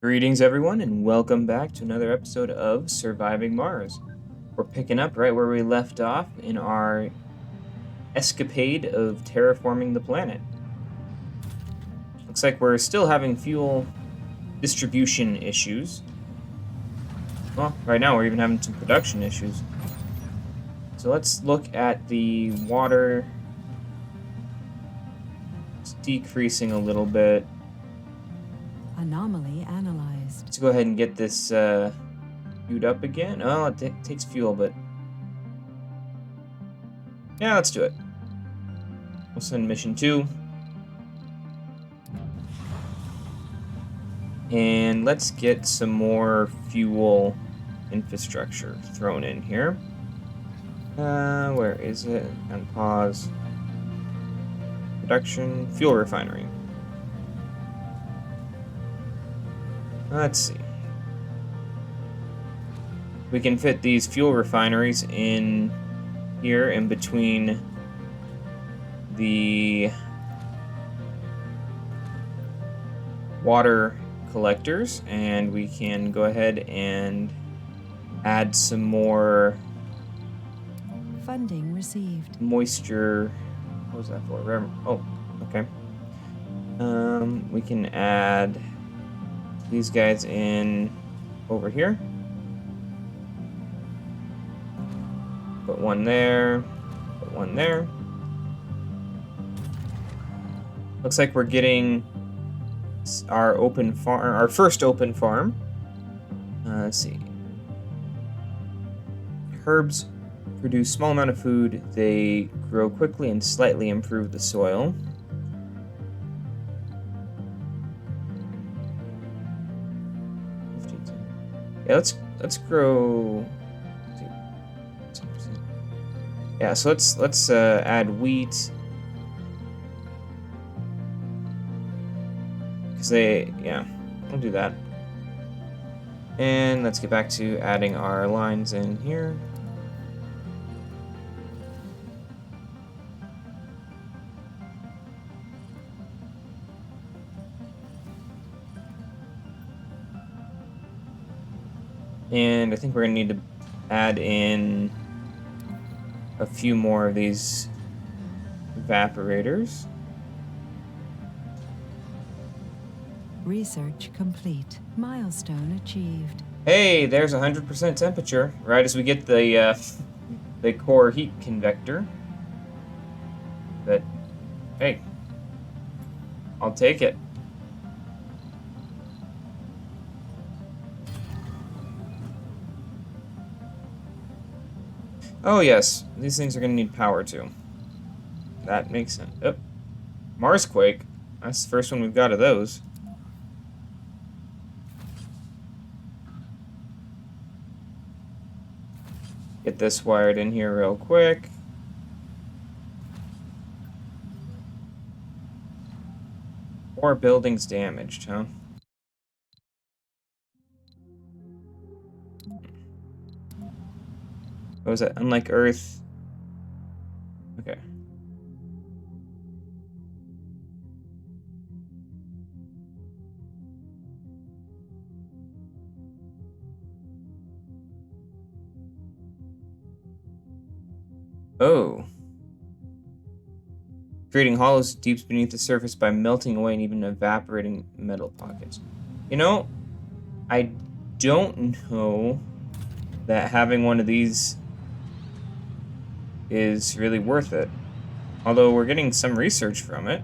Greetings, everyone, and welcome back to another episode of Surviving Mars. We're picking up right where we left off in our escapade of terraforming the planet. Looks like we're still having fuel distribution issues. Well, right now we're even having some production issues. So let's look at the water. It's decreasing a little bit. Anomaly analyzed. Let's go ahead and get this queued up again. Oh, it takes fuel, but yeah, let's do it. We'll send mission 2. And let's get some more fuel infrastructure thrown in here. Where is it? And pause. Production, fuel refinery. Let's see. We can fit these fuel refineries in here in between the water collectors, and we can go ahead and add some more Funding received. moisture. What was that for? Oh, okay. We can add these guys in over here. Put one there. Put one there. Looks like we're getting our open farm, our first open farm. Let's see. Herbs produce small amount of food. They grow quickly and slightly improve the soil. Yeah, let's grow. Yeah, so let's add wheat. Because we'll do that. And let's get back to adding our lines in here. And I think we're gonna need to add in a few more of these evaporators. Research complete. Milestone achieved. Hey, there's 100% temperature, right as we get the core heat convector. But, hey, I'll take it. Oh yes, these things are gonna need power too. That makes sense. Oh, Marsquake. That's the first one we've got of those. Get this wired in here real quick. More buildings damaged, huh? What was that? Unlike Earth. Okay. Oh. Creating hollows deep beneath the surface by melting away and even evaporating metal pockets. You know, I don't know that having one of these is really worth it. Although we're getting some research from it.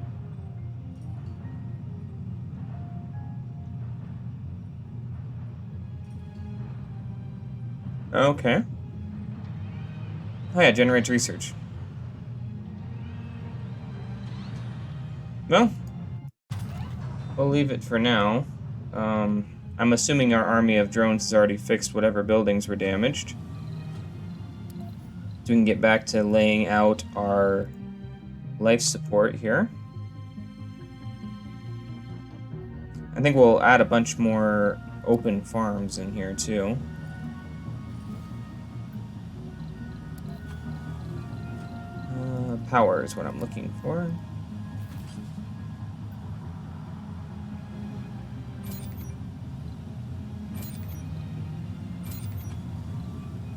Okay. Oh yeah, generates research. Well, we'll leave it for now. I'm assuming our army of drones has already fixed whatever buildings were damaged. So we can get back to laying out our life support here. I think we'll add a bunch more open farms in here too. Power is what I'm looking for.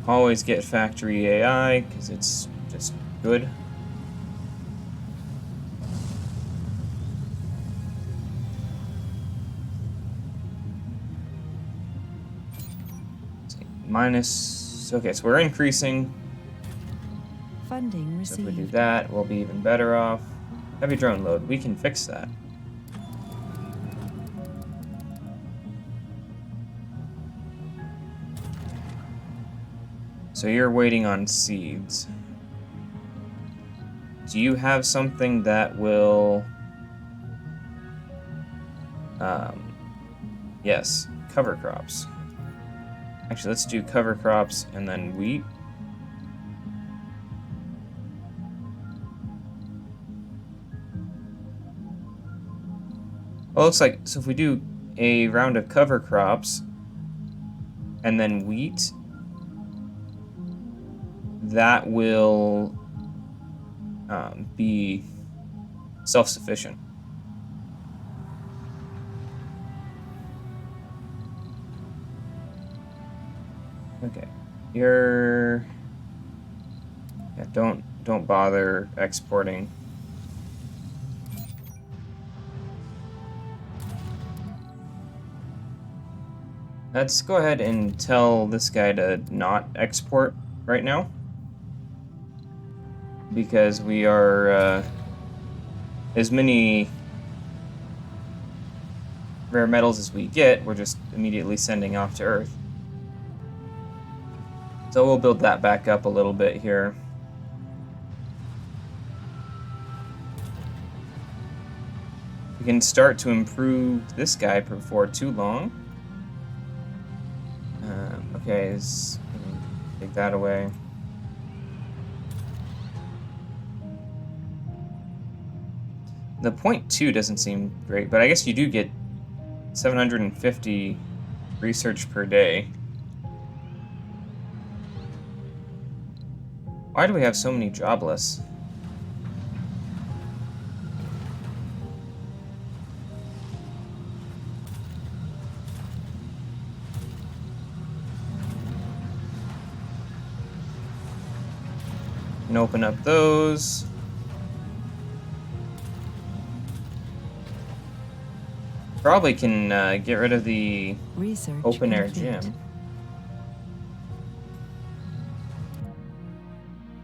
Always get factory AI, because it's just good. Minus... Okay, so we're increasing. Funding So if we do received. that, we'll be even better off. Heavy drone load. We can fix that. So you're waiting on seeds. Do you have something that will... yes, cover crops. Actually, let's do cover crops and then wheat. Well, it looks like, so if we do a round of cover crops and then wheat, that will be self-sufficient. Okay, you're... Yeah, don't bother exporting. Let's go ahead and tell this guy to not export right now, because we are as many rare metals as we get, we're just immediately sending off to Earth. So we'll build that back up a little bit here. We can start to improve this guy before too long. Okay, take that away. The 0.2 doesn't seem great, but I guess you do get 750 research per day. Why do we have so many jobless? And open up those. Probably can get rid of the Research open air complete. gym.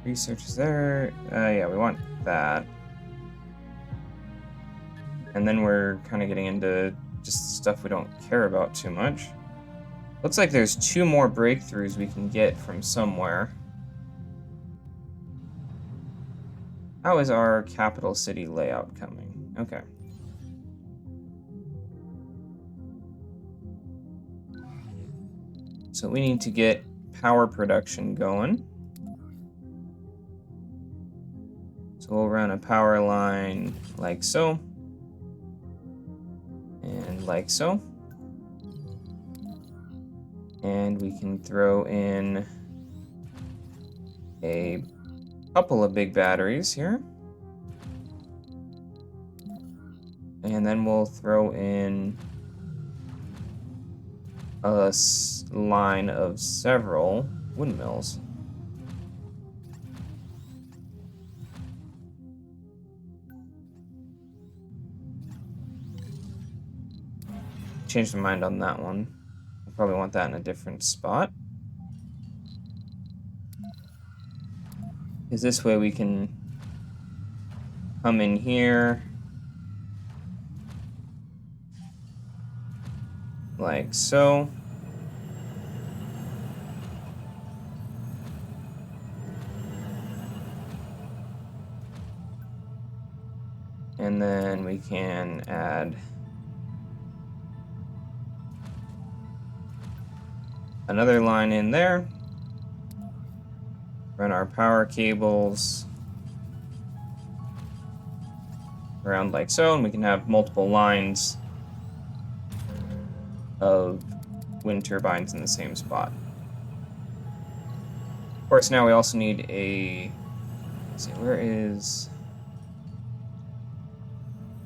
Research is there. Yeah, we want that. And then we're kind of getting into just stuff we don't care about too much. Looks like there's 2 more breakthroughs we can get from somewhere. How is our capital city layout coming? Okay. So we need to get power production going. So we'll run a power line like so. And like so. And we can throw in a couple of big batteries here. And then we'll throw in a line of several windmills. Changed my mind on that one. I probably want that in a different spot. Because this way we can come in here like so. And then we can add another line in there. Run our power cables around like so, and we can have multiple lines of wind turbines in the same spot. Of course, now we also need a... Let's see, where is...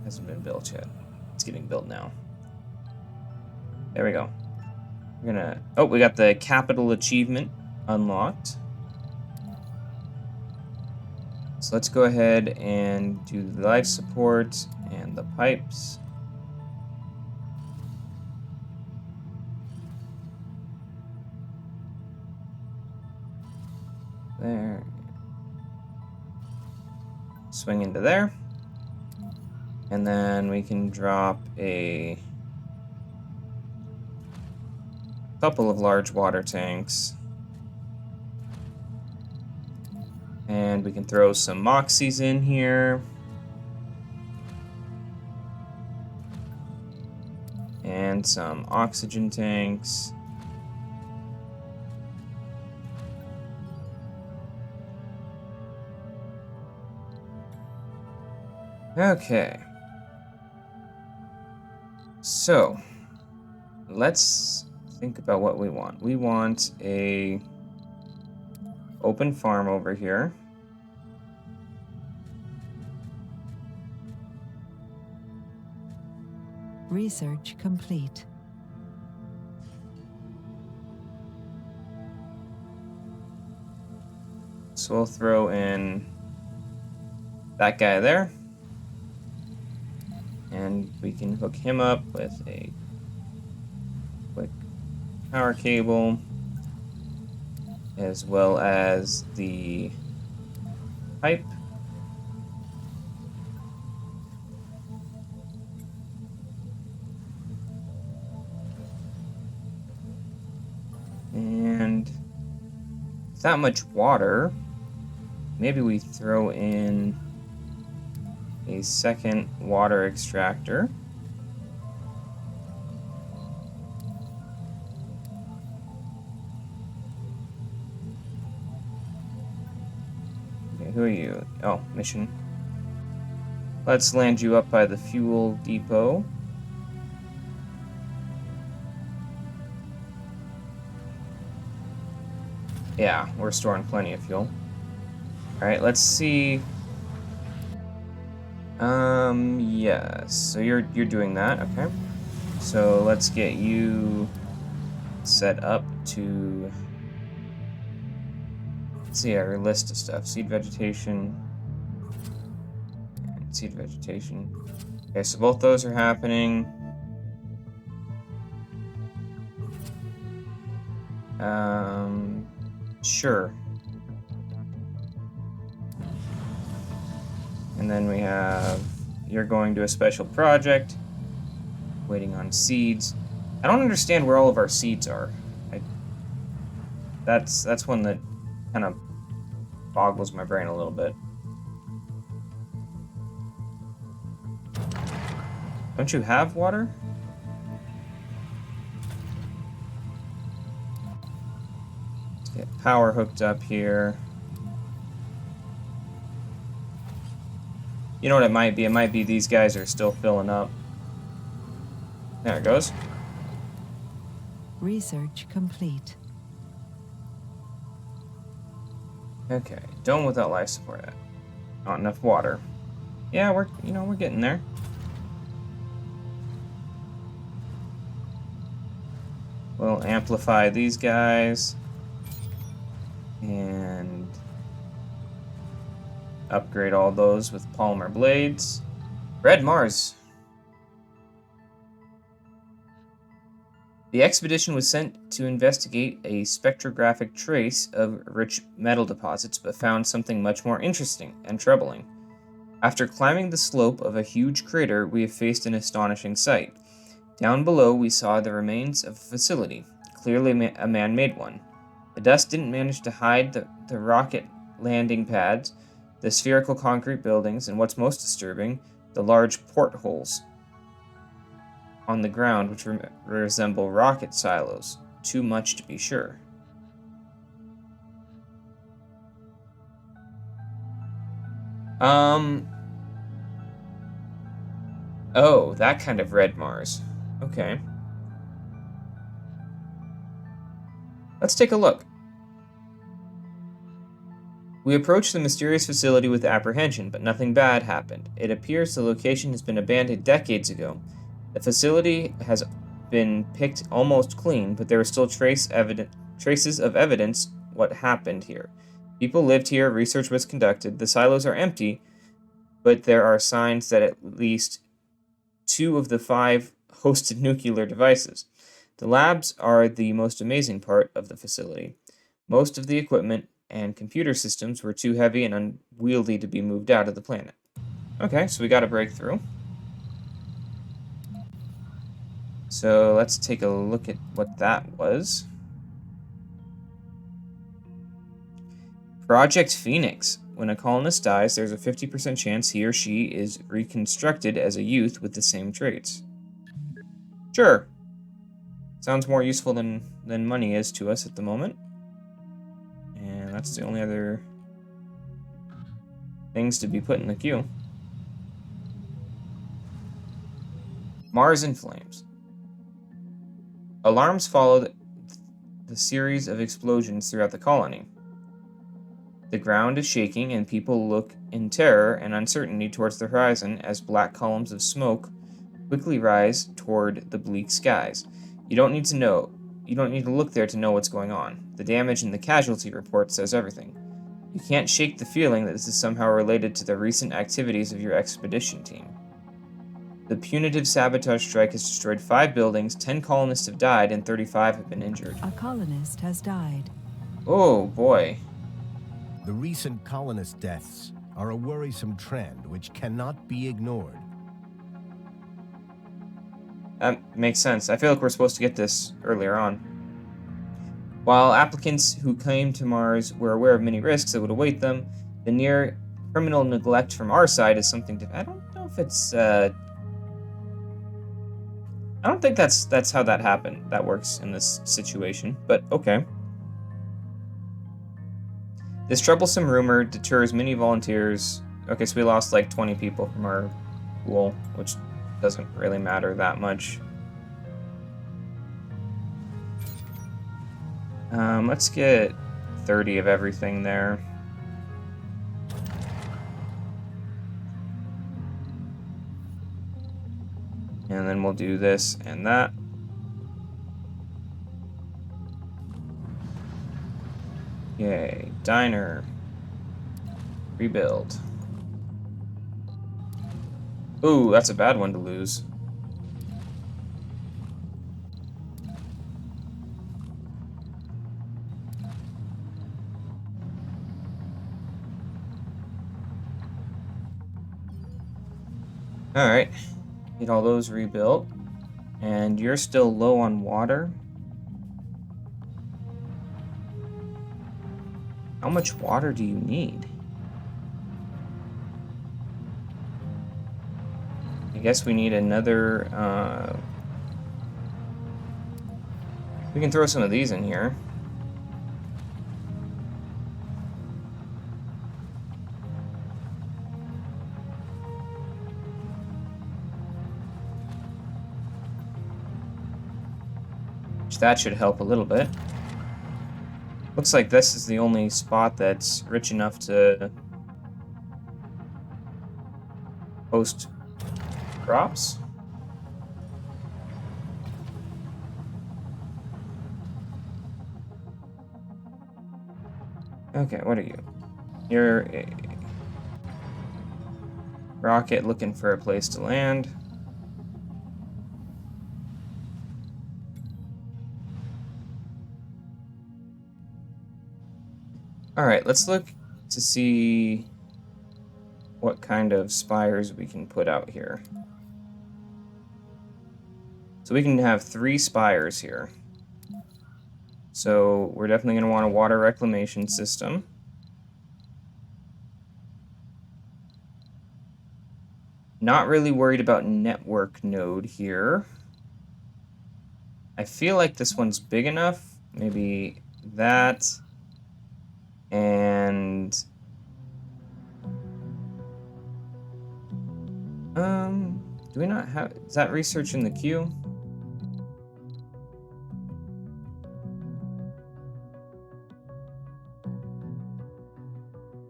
Hasn't been built yet. It's getting built now. There we go. We're gonna... Oh, we got the capital achievement unlocked. So let's go ahead and do the life support and the pipes. There. Swing into there. And then we can drop a couple of large water tanks. And we can throw some Moxies in here. And some oxygen tanks. Okay. So, let's think about what we want. We want a open farm over here. Research complete. So we'll throw in that guy there. And we can hook him up with a quick power cable, as well as the pipe. And with that much water, maybe we throw in a second water extractor. Okay, who are you? Oh, mission. Let's land you up by the fuel depot. Yeah, we're storing plenty of fuel. Alright, let's see. Yes. So you're doing that, okay. So let's get you set up to, let's see our list of stuff. Seed vegetation. And seed vegetation. Okay, so both those are happening. Sure. And then we have, you're going to a special project, waiting on seeds. I don't understand where all of our seeds are. That's one that kind of boggles my brain a little bit. Don't you have water? Let's get power hooked up here. You know what it might be? It might be these guys are still filling up. There it goes. Research complete. Okay, dome without life support. Not enough water. Yeah, we're getting there. We'll amplify these guys and upgrade all those with polymer blades. Red Mars. The expedition was sent to investigate a spectrographic trace of rich metal deposits, but found something much more interesting and troubling. After climbing the slope of a huge crater, we have faced an astonishing sight. Down below, we saw the remains of a facility, clearly a man-made one. The dust didn't manage to hide the rocket landing pads, the spherical concrete buildings, and what's most disturbing, the large portholes on the ground which resemble rocket silos. Too much to be sure. Oh, that kind of red Mars. Okay. Let's take a look. We approached the mysterious facility with apprehension, but nothing bad happened. It appears the location has been abandoned decades ago. The facility has been picked almost clean, but there are still traces of evidence what happened here. People lived here, research was conducted, the silos are empty, but there are signs that at least 2 of the 5 hosted nuclear devices. The labs are the most amazing part of the facility. Most of the equipment and computer systems were too heavy and unwieldy to be moved out of the planet. Okay, so we got a breakthrough. So let's take a look at what that was. Project Phoenix. When a colonist dies, there's a 50% chance he or she is reconstructed as a youth with the same traits. Sure. Sounds more useful than money is to us at the moment. And that's the only other things to be put in the queue. Mars in flames. Alarms followed the series of explosions throughout the colony. The ground is shaking and people look in terror and uncertainty towards the horizon as black columns of smoke quickly rise toward the bleak skies. You don't need to look there to know what's going on. The damage in the casualty report says everything. You can't shake the feeling that this is somehow related to the recent activities of your expedition team. The punitive sabotage strike has destroyed 5 buildings, 10 colonists have died, and 35 have been injured. A colonist has died. Oh, boy. The recent colonist deaths are a worrisome trend which cannot be ignored. That makes sense. I feel like we're supposed to get this earlier on. While applicants who came to Mars were aware of many risks that would await them, the near criminal neglect from our side is something to... I don't know if it's... I don't think that's how that happened. That works in this situation, but okay. This troublesome rumor deters many volunteers. Okay, so we lost like 20 people from our pool, which doesn't really matter that much. Let's get 30 of everything there. And then we'll do this and that. Yay, diner. Rebuild. Ooh, that's a bad one to lose. Alright, get all those rebuilt. And you're still low on water. How much water do you need? I guess we need another, we can throw some of these in here. That should help a little bit. Looks like this is the only spot that's rich enough to host crops. Okay, what are you? You're a rocket looking for a place to land. Alright, let's look to see what kind of spires we can put out here. So we can have 3 spires here. So we're definitely going to want a water reclamation system. Not really worried about network node here. I feel like this one's big enough. Maybe that... And do we not have, is that research in the queue?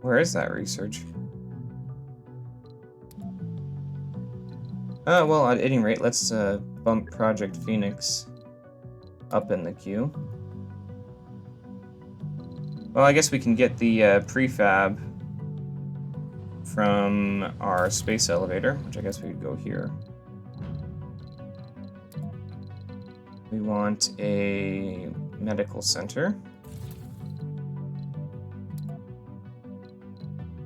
Where is that research? Well, at any rate, let's bump Project Phoenix up in the queue. Well, I guess we can get the prefab from our space elevator, which I guess we could go here. We want a medical center.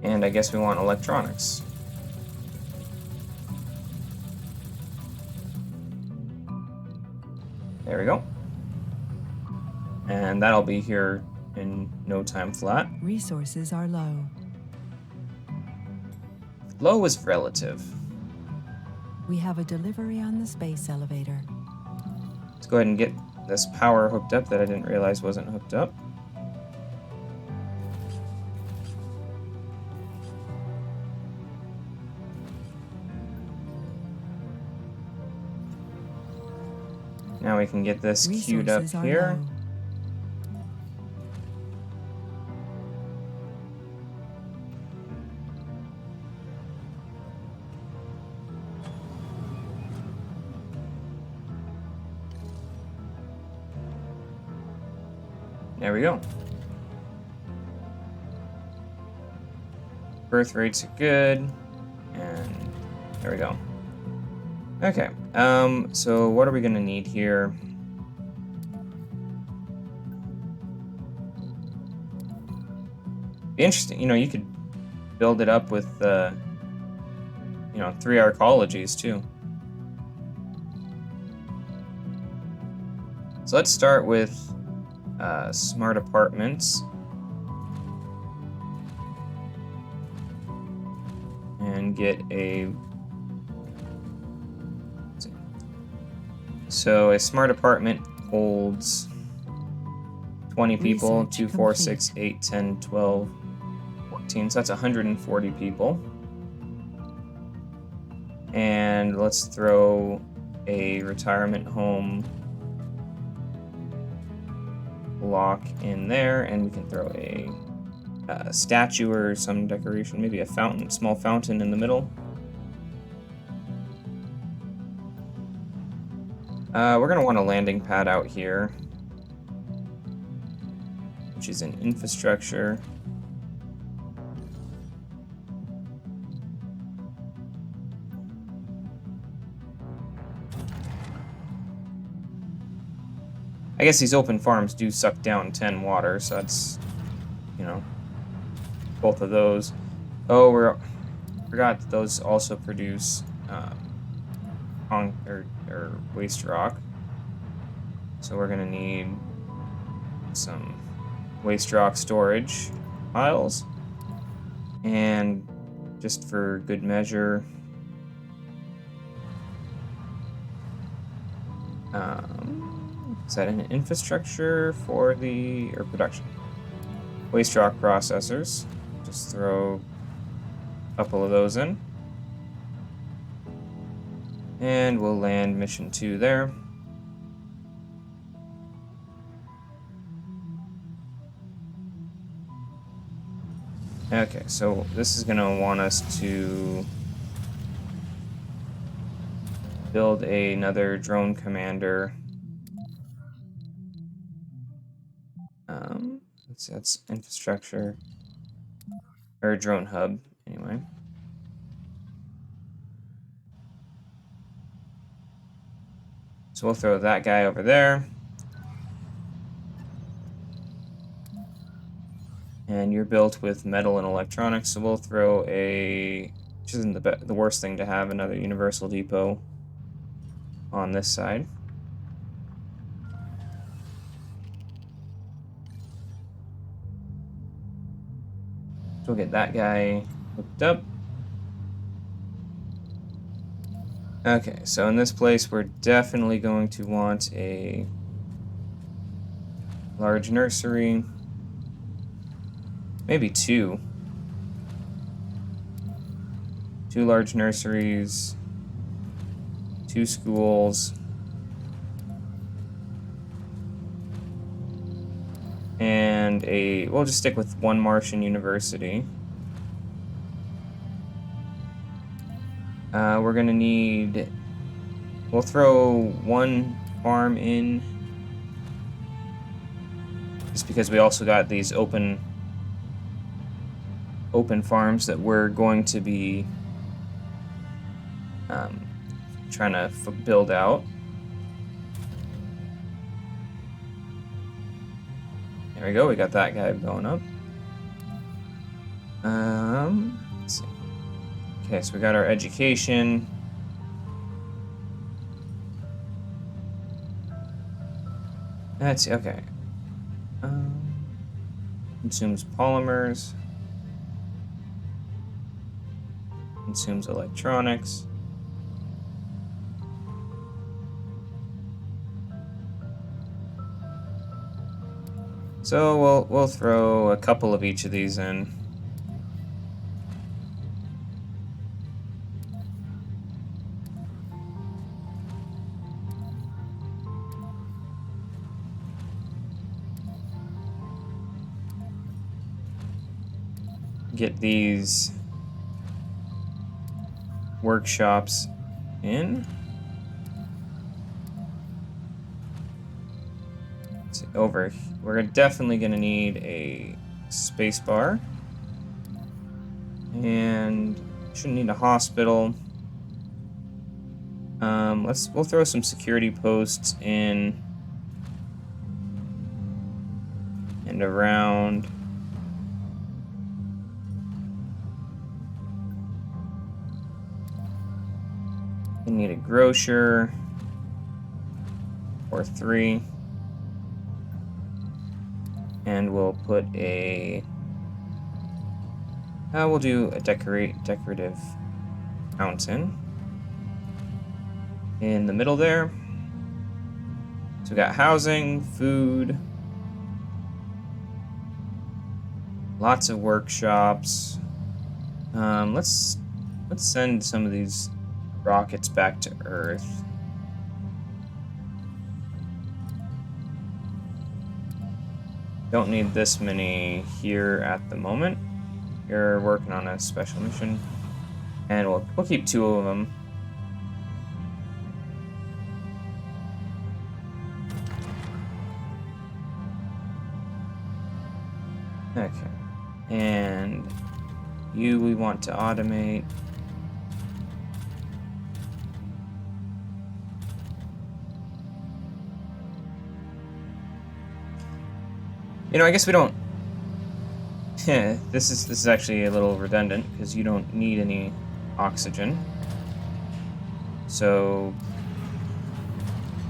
And I guess we want electronics. There we go. And that'll be here in no time flat. Resources are low. Low is relative. We have a delivery on the space elevator. Let's go ahead and get this power hooked up that I didn't realize wasn't hooked up. Now we can get this queued up Resources are here. low. There we go. Birth rates are good. And there we go. Okay. So what are we gonna need here? Be interesting, you could build it up with 3 arcologies too. So let's start with smart apartments. And get a... So a smart apartment holds 20 people, Research 2, 4, complete. 6, 8, 10, 12, 14. So that's 140 people. And let's throw a retirement home block in there, and we can throw a statue or some decoration, maybe a fountain, small fountain in the middle. We're gonna want a landing pad out here, which is an infrastructure. I guess these open farms do suck down 10 water, so that's, both of those. Oh, forgot that those also produce or waste rock. So we're gonna need some waste rock storage piles. And just for good measure, is that an infrastructure for or production? Waste rock processors. Just throw a couple of those in. And we'll land mission 2 there. Okay, so this is gonna want us to build another drone commander. Let's see, that's infrastructure. Or drone hub, anyway. So we'll throw that guy over there. And you're built with metal and electronics, so we'll throw which isn't the worst thing to have, another universal depot on this side. So we'll get that guy hooked up. Okay, so in this place, we're definitely going to want a large nursery. Maybe 2. 2 large nurseries. 2 schools. And we'll just stick with 1 Martian university. We're gonna need, we'll throw 1 farm in Just because we also got these open farms that we're going to be trying to build out. There we go. We got that guy going up. Let's see. Okay, so we got our education. Let's see. Okay. Consumes polymers. Consumes electronics. So we'll throw a couple of each of these in. Get these workshops in. Over, we're definitely going to need a space bar, and shouldn't need a hospital. We'll throw some security posts in and around. We need a grocer or 3. And we'll put a... we'll do a decorative fountain in the middle there. So we got housing, food, lots of workshops. Let's send some of these rockets back to Earth. Don't need this many here at the moment. You're working on a special mission. And we'll keep 2 of them. Okay. And you we want to automate. You know, I guess we don't... this is actually a little redundant, because you don't need any oxygen. So...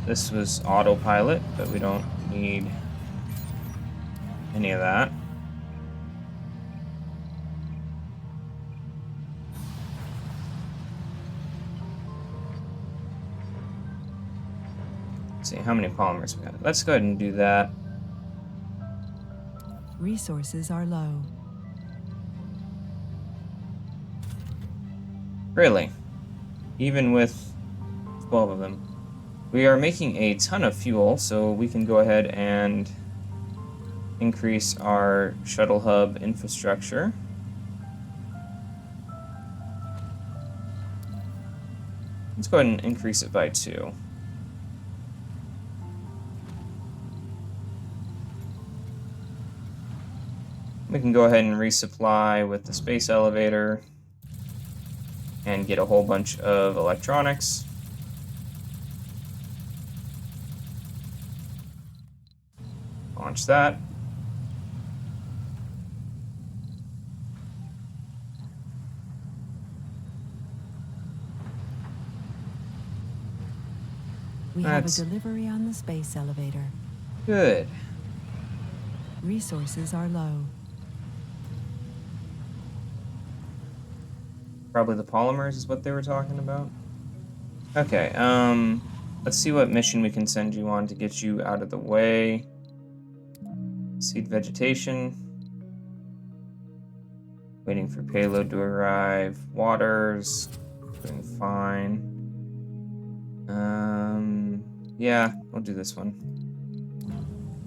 this was autopilot, but we don't need any of that. Let's see, how many polymers we got? Let's go ahead and do that. Resources are low. Really? Even with 12 of them. We are making a ton of fuel, so we can go ahead and increase our shuttle hub infrastructure. Let's go ahead and increase it by 2. We can go ahead and resupply with the space elevator and get a whole bunch of electronics. Launch that. We have a delivery on the space elevator. Good. Resources are low. Probably the polymers is what they were talking about. Okay, let's see what mission we can send you on to get you out of the way. Seed vegetation. Waiting for payload to arrive. Waters. Doing fine. Yeah, we'll do this one.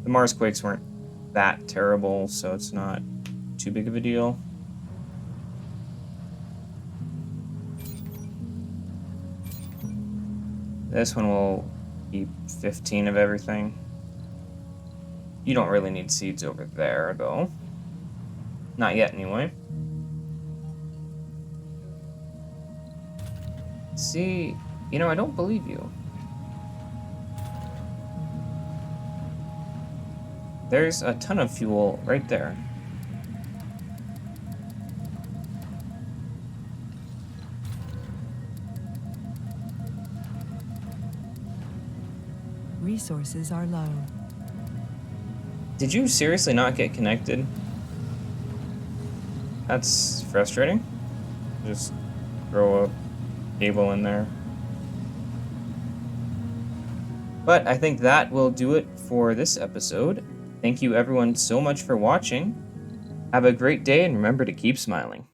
The Mars quakes weren't that terrible, so it's not too big of a deal. This one will keep 15 of everything. You don't really need seeds over there, though. Not yet, anyway. See, you know, I don't believe you. There's a ton of fuel right there. Resources are low. Did you seriously not get connected? That's frustrating. Just throw a cable in there. But I think that will do it for this episode. Thank you everyone so much for watching. Have a great day and remember to keep smiling.